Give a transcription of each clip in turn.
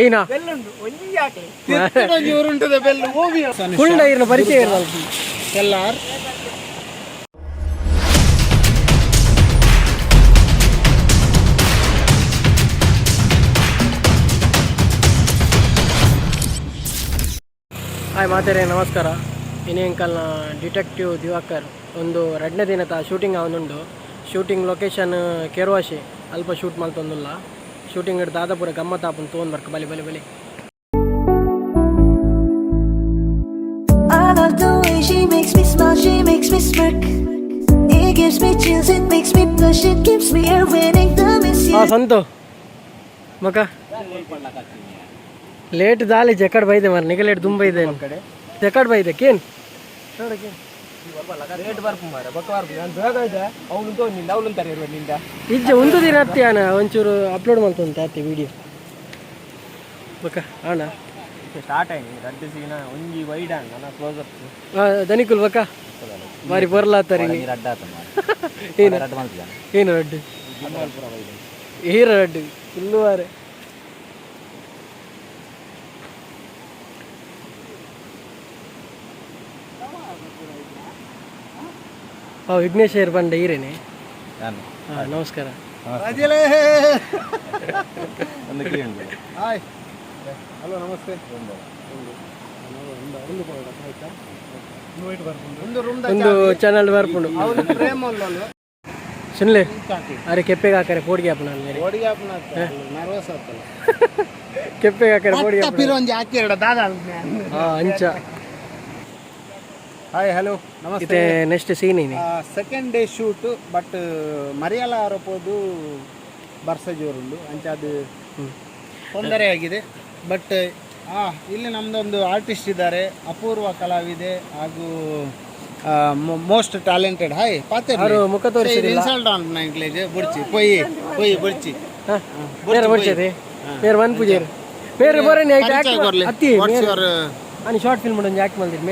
ಏನ ಕುಂಡ ಇರ್ನ ಪರಿಚಯ ಎಲ್ಲಾರ್ ಹಾಯ್ ಮಾತೇರೆ ನಮಸ್ಕಾರ ಇನಿ ಅಂಕಲ್ನ ಡಿಟೆಕ್ಟಿವ್ ದಿವಾಕರ್ ಒಂದು 2ನೇ ದಿನದ ಶೂಟಿಂಗ್ ಅವನುಂಡು ಶೂಟಿಂಗ್ ಲೊಕೇಶನ್ ಕೆರ್ವಾಶೆ ಅಲ್ಪ ಶೂಟ್ ಮಲ್ತೊಂದುಲ್ಲ ಶೂಟಿಂಗ್ ಹಿಡ್ದು ದಾದಾಪುರ ಗಮ್ಮತ್ ಆಪುಂಡು ತೊಗೊಂಡು ಬರ್ಕ ಬಲಿ ಬಲಿ ಬಲಿ I love the way she makes me smile, she makes me smirk. It gives me chills, it makes me blush, it keeps me winning the miss you. संतो मका लेट झाले जॅकेट पाहिजे मला निघा लेट तुम पाहिजे जॅकेट पाहिजे केन rate ಬರ್ಪು ಮಾರ ಬಕವಾರ್ ನಾನು ಬೇಗ ಇದೆ ಅವನು ತೋ ನಿಂದ ಅವನು ತರ ಇರುವ ನಿಂದ ಇಜ್ಜೆ ಒಂದು ದಿನ ಹತ್ತಿಯಾನ ಒಂಚೂರು ಅಪ್ಲೋಡ್ ಮಾಡ್ತಂತೆ ಹತ್ತಿ ವಿಡಿಯೋ ಬಕ ಅಣ್ಣ ಸ್ಟಾರ್ಟ್ ಆಗಿ ರಡ್ಡು ಸೀನ ಒಂಜಿ ವೈಡ್ ಆನ್ ನನ್ನ ಕ್ಲೋಸ್ ಅಪ್ ದನಿಕುಲ್ ಬಕ ಮಾರಿ ಬರ್ಲಾತಾರಿ ರಡ್ಡ ಆತ ಏನು ರಡ್ಡ ಮಾಡ್ತಿದ್ದ ಏನು ರಡ್ಡು ಹೀರ ರಡ್ಡು ಫುಲ್ಲು ವಾರೆ ವಿಘ್ನೇಶ್ ಹೇರ್ ಬಂಡ ಹೀರೇನೆ ನಮಸ್ಕಾರ ಹಾಯ್ ಹಲೋ ನಮಸ್ತೆ ಒಂದು ಚಾನಲ್ ಬರ್ಪುಂಡು ಸುನ್ಲೆ ಅರೆ ಕೆಪ್ಪೆಗೆ ಹಾಕರೆ ಪೋಡಿಗೆ ಹಾಪುಣ ನರ್ವಸ್ ಆಗ್ತಲ್ಲ ಕೆಪ್ಪೆಗೆ ಹಾಕರೆ ಪೋಡಿಗೆ ಅಂಚ ಹಾಯ್ ಹಲೋ ನಮಸ್ತೆ ಇದೆ ನೆಕ್ಸ್ಟ್ ಸೀನ್ ಏನಿ ಸೆಕೆಂಡ್ ಡೇ ಶೂಟ್ ಬಟ್ ಮರಿಯಲ ಆರೋಪದು ಬರ್ಸಜೋರುಂಡು ಅಂಚ ಅದು ತೊಂದರೆ ಆಗಿದೆ ಬಟ್ ಇಲ್ಲಿ ನಮ್ಮದೊಂದು ಆರ್ಟಿಸ್ಟ್ ಇದ್ದಾರೆ ಅಪೂರ್ವ ಕಲಾವಿದೆ ಹಾಗೂ ಮೋಸ್ಟ್ ಟ್ಯಾಲೆಂಟೆಡ್ ಹಾಯ್ ಪಾತೆ ಮುಖ ತೋರಿಸಿಲ್ಲ ಇನ್ಸಲ್ಟ್ ಆನ್ ನೈಂಗ್ಲೇಜ್ ಬುಡ್ಚಿ ಪೊಯ್ ಪೊಯ್ ಬುಡ್ಚಿ ಬೇರೆ ಬಡ್ಚದೆ ಬೇರೆ ಒನ್ ಪೂಜೆ ಬೇರೆ ಬರನಿ ಅತ್ತಿ ani ಶಾರ್ಟ್ ಫಿಲ್ಮ್ ಒಂದು ಆಕ್ಟ್ ಮಾಡಿದ್ರು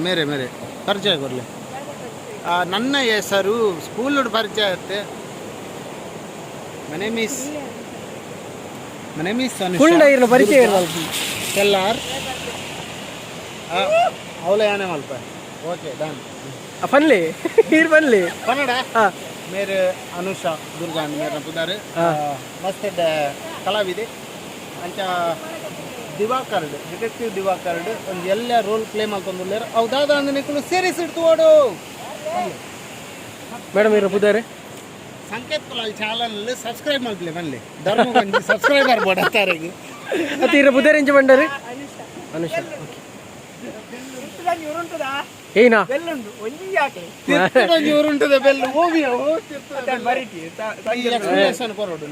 ಮೇರೆ ಮೇರೆ ಪರಿಚಯ ಕೊರಲಿ ನನ್ನ ಹೆಸರು ಸ್ಕೂಲ್ ಪರಿಚಯ ಆಗುತ್ತೆ ಮನೆ ಮಿಸ್ ಕುಂಡ ಇರ್ನ ಪರಿಚಯ ಎಲ್ಲಾರ್ ಅವಳ ಯಾನೆ ಮಲ್ಪ ಓಕೆ ಡನ್ ಫನ್ಲಿ ಹೀರ್ ಫನ್ಲಿ ಕನ್ನಡ ಮೇರೆ ಅನುಷಾ ದುರ್ಗಾನ್ ಮೇರೆ ಪುದಾರ್ ಮಸ್ತ್ ಕಲಾವಿದೆ ಅಂಚ ದಿವಾಕರ್ ಡಿಟೆಕ್ಟಿವ್ ದಿವಾಕರ್ ಒಂದು ಎಲ್ಲ ರೋಲ್ ಪ್ಲೇ ಮಾಡ್ಕೊಂಡ್ರೆ ಹೌದಾದ ಅಂದ್ರೆ ಸೀರೀಸ್ ಇಡ್ತು ಓಡು ಮೇಡಮ್ ಇರೋ ಪುದಾರೆ ಸಂಕೇತ್ ಕುಲಾಲ್ ಚಾನಲ್ ಸಬ್ಸ್ಕ್ರೈಬ್ ಮಾಡ್ಲಿ ಬನ್ನಿ ಧರ್ಮ ಸಬ್ಸ್ಕ್ರೈಬರ್ ಬೋಡಾರಿಗೆ ಅತಿ ಇರೋ ಪುದಾರೆ ಇಂಚ ಬಂಡರೆ ಅನುಷಾ ಏನ ಊರುಂಟದ ಬೆಲ್ಲು ಓವಿಯ ಎಕ್ಸ್ಪ್ಲನೇಷನ್ ಕೊರೋಡು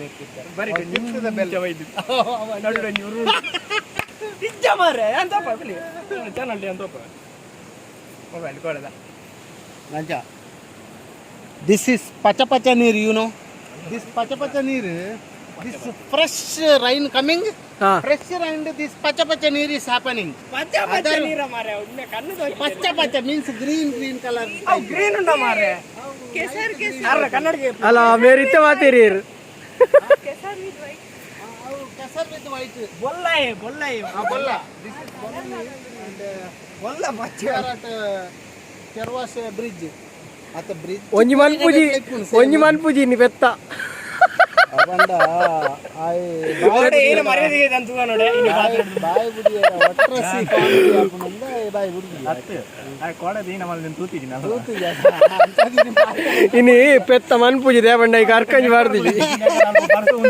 ದಿಸ್ ಇಸ್ ಪಚ ನೀರು ಯು ನೋ ದಿಸ್ ಪಚ ನೀರು this fresh rain coming fresh and this pacha neer is happening. Pacha neer mare unne kannu dori pacha means green color. Oh green unda mare kesar arra kannadge ala mere itte maatiri kesar with white kesar with white bolla bolla this is bolla and bolla pacha at Kerwas bridge at the bridge onji man puji ni petta ಅವಂದ ಏನು ಮರ್ಯಾದೆಗೆ ತಂತುವ ನೋಡಿ ಬಾಯಿ ಬುಡಿಯ ಒಟ್ರಸಿ comedy ಆಪುನಂದ ಬಾಯಿ ಬುಡಿ ಆ ಕೋಡದಿ ನಮ್ಮಲ್ಲಿ ತೂತಿದಿನ ಇನಿ ಪೆತ್ತ ಮನ್ ಪೂಜೆ ದೇವಂಡ ಈಗ ಅರ್ಕಂಜಿ ಮಾಡ್ದಿವಿ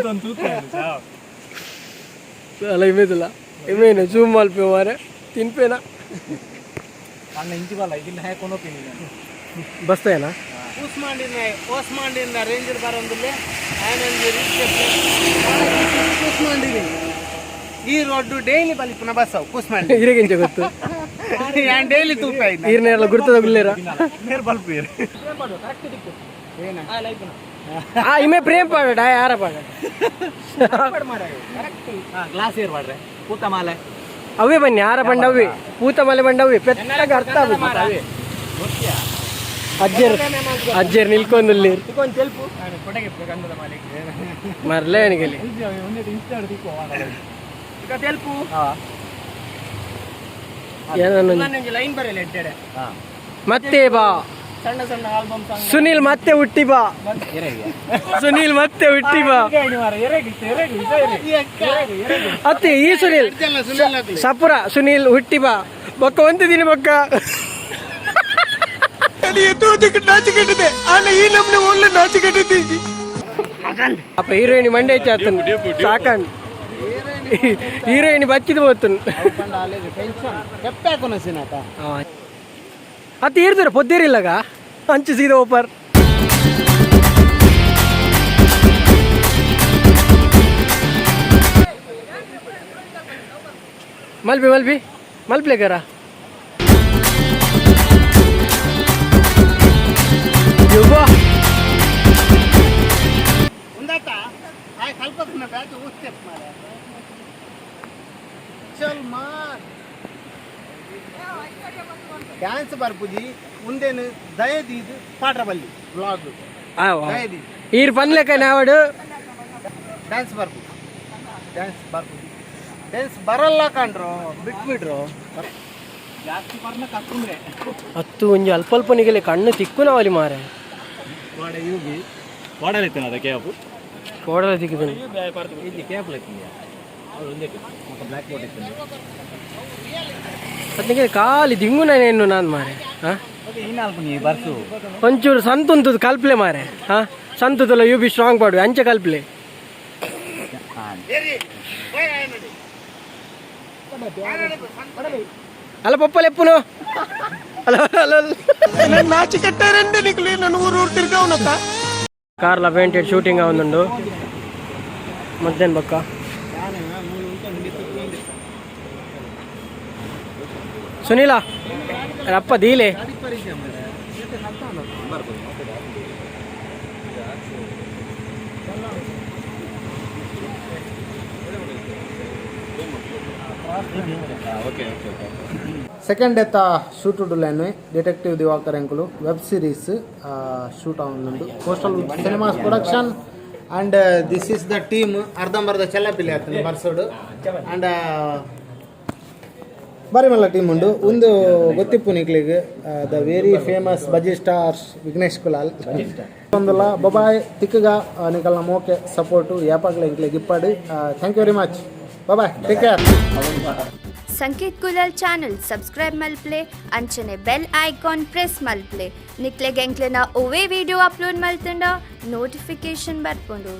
ಒಂದು ತೂತ ಅಲ್ಲ ಇಮೇದಲ್ಲ ಇಮೇನ ಜೂಮ್ ಮಲ್ಪೆ ಮಾರೆ ತಿನ್ಪೇನ ಅಣ್ಣ ಇಂಚಿ ಬಲ್ಲ ಇದನ್ನ ಹಾಕೊಂಡು ಹೋಗ್ತೀನಿ ಬಸ್ತೇನಾ ಓಸ್ಮಾಂಡಿನ ರೇಂಜರ್ ಬರೋದಿಲ್ಲ ಕೂಸ್ಮಾಂಡಿನಿ ಈ ರೋಡ್ ಡೈಲಿ ಬಲಿಪುನ ಬಸ್ ಅವು ಕೂಸ್ಮಾಂಡಿ ಇರಗಿಂಚ ಗೊತ್ತು ಡೈಲಿ ತೂಕ ಈರ್ನೆಲ್ಲ ಗುರ್ತದ ಗುಲ್ಲೇರ ನೇರ್ ಬಲ್ಪ್ ಇಮೆ ಪ್ರೇಮ್ ಪಾಡ ಯಾರ ಪಾಡ ಗ್ಲಾಸ್ ಏರ್ ಮಾಡ್ರೆ ಪೂತ ಮಾಲೆ ಅವೇ ಬನ್ನಿ ಯಾರ ಬಂಡವೇ ಪೂತ ಮಾಲೆ ಬಂಡವೇ ಪೆತ್ತಾಗ ಅರ್ಥ ಆಗುತ್ತೆ ಅಜ್ಜರ್ ನಿಲ್ಕೊಂದಲ್ಲಿ ತಿಕ್ಕೊಂಡು ತೆಲ್ಪು ಕೊಟ್ಟಗೆ ಗಂಧದ ಮಾಲಿಕ್ ಮರ್ಲೇ ಅವನಿಗೆ ಒಂದೇ ಇನ್ಸ್ಟಾ ತಿಕ್ಕೋ ಈಗ ತೆಲ್ಪು ಏನನ್ನು ನನಗೆ ಲೈನ್ ಬರಲ್ಲ ಎಡ್ಡೆ ಮತ್ತೆ ಬಾ ಸಣ್ಣ ಸಣ್ಣ ಆಲ್ಬಮ್ ಸಾಂಗ್ ಸುನಿಲ್ ಮತ್ತೆ ಹುಟ್ಟಿ ಬಾ ಸುನಿಲ್ ಮತ್ತೆ ಹುಟ್ಟಿ ಬಾ ಅತ್ತೆ ಈ ಸುನಿಲ್ ಸಪುರ ಸುನಿಲ್ ಹುಟ್ಟಿ ಬಾ ಬೊಕ್ಕ ಒಂದು ದಿನ ಬೊಕ್ಕ ಅಪ್ಪ ಹೀರೋಯಿನ್ ಮಂಡೆ ಚಾತನ್ ಸಾಕನ್ ಹೀರೋಯಿನ್ ಬಚ್ಚಿದ್ పోతుంది ಅತ್ತ ಇರ್ತಾರೆ ಪೊದ್ದೇರಿಲ್ಲಗ ಅಂಚು ಸೀದ ಓಪರ್ ಮಲ್ಪಿ ಮಲ್ಪ್ಲೇಗರ ఉందట ఆ కల్పకున్న బ్యాచ్ ఊస్తే చల్ మార్ ಡ್ಯಾನ್ಸ್ ಬರ್ಪುಜಿ ಮುಂದೇನು ದಯದೀದು ಪಾಟ್ರಬಲ್ಲಿ ವ್ಲಾಗ್ ದಯದಿ ಈರ್ ಪನ್ಲೆಕ್ಕ ನಾವಡು ಡ್ಯಾನ್ಸ್ ಬರ್ಪು ಡ್ಯಾನ್ಸ್ ಬರಲ್ಲ ಕಾಣ್ರು ಬಿಟ್ಬಿಟ್ರು ಜಾಸ್ತಿ ಬರ್ನ ಕರ್ಕೊಂಡ್ರೆ ಹತ್ತು ಒಂಜಿ ಅಲ್ಪ ಅಲ್ಪ ನಿಗಲೆ ಕಣ್ಣು ತಿಕ್ಕು ನಾವಲ್ಲಿ ಮಾರೆ వాడలేదు అదే క్యాప్ కోడలు దిగుతుంది ఇది క్యాప్ లేదు ಅವ್ರು ಒಂದೇ ఒక ಬ್ಲಾಕ್ ಬೋರ್ಡ್ ಇತ್ತು ಅದಕ್ಕೆ ಖಾಲಿ ದಿಂಗುನ ಏನು ನಾನು ಮಾರೆ ಓಕೆ ಈ ನಾಲ್ಕು ನೀ ಬರ್ಸು ಒಂಚೂರು ಸಂತುಂತದ ಕಲ್ಪ್ಲೆ ಮಾರೆ ಸಂತುದಲ್ಲ ಯು ಬಿ ಸ್ಟ್ರಾಂಗ್ ಪಾಡು ಅಂಚೆ ಕಲ್ಪ್ಲೆ ಅಲ್ಲ ಪಪ್ಪಲ್ ಎಪ್ಪುನು కార్ల పెయింటెడ్ షూటింగ్ అవుతుండు మధ్యాహ్నం పక్క సునీల రప్ప దీలే ಸೆಕೆಂಡ್ ಎತ್ತ ಶೂಟುಡುಲೇನು ಡಿಟೆಕ್ಟಿವ್ ದಿವಾಕರ್ ಎಂಕುಲು ವೆಬ್ ಸೀರೀಸ್ ಶೂಟ್ ಆಗುಂಡು Coastal Cinemas production and this is the team ಅರ್ಧಂಬರ್ಧ ಚೆಲ್ಲಪಿಲ್ಲಿ ಆಗ್ತದೆ ಬರ್ಸೋಡು ಅಂಡ್ ಬಾರಿ ಮಲ್ಲ ಟೀಮ್ ಉಂಡು ಒಂದು ಗೊತ್ತಿಪ್ಪು ನಿಕ್ಲಿಗೆ ದ ವೆರಿ ಫೇಮಸ್ ಬಜಿ ಸ್ಟಾರ್ಸ್ ವಿಘ್ನೇಶ್ ಕುಲಾಲ್ ಒಂದಲ್ಲ ಬೊಬಾಯ್ ತಿಕ್ಕಗ ನಿಕಲ್ನ ಮೋಕೆ ಸಪೋರ್ಟು ಯಾಪಾಗ್ಲ ಇಂಕ್ಲಿಗೆ ಇಪ್ಪಾಡು thank you very much bye take care Sanketh Kulal channel subscribe ಮಲ್ಪ್ಲೆ ಅಂಚನೆ ಬೆಲ್ ಐಕಾನ್ ಪ್ರೆಸ್ ಮಲ್ಪ್ಲೆ ನಿಕ್ಲೆಗೆ ಎಂಕ್ಲೆನ ಒವೇ ವಿಡಿಯೋ ಅಪ್ಲೋಡ್ ಮಲ್ತಂಡ ನೋಟಿಫಿಕೇಶನ್ ಬರ್ಕೊಂಡು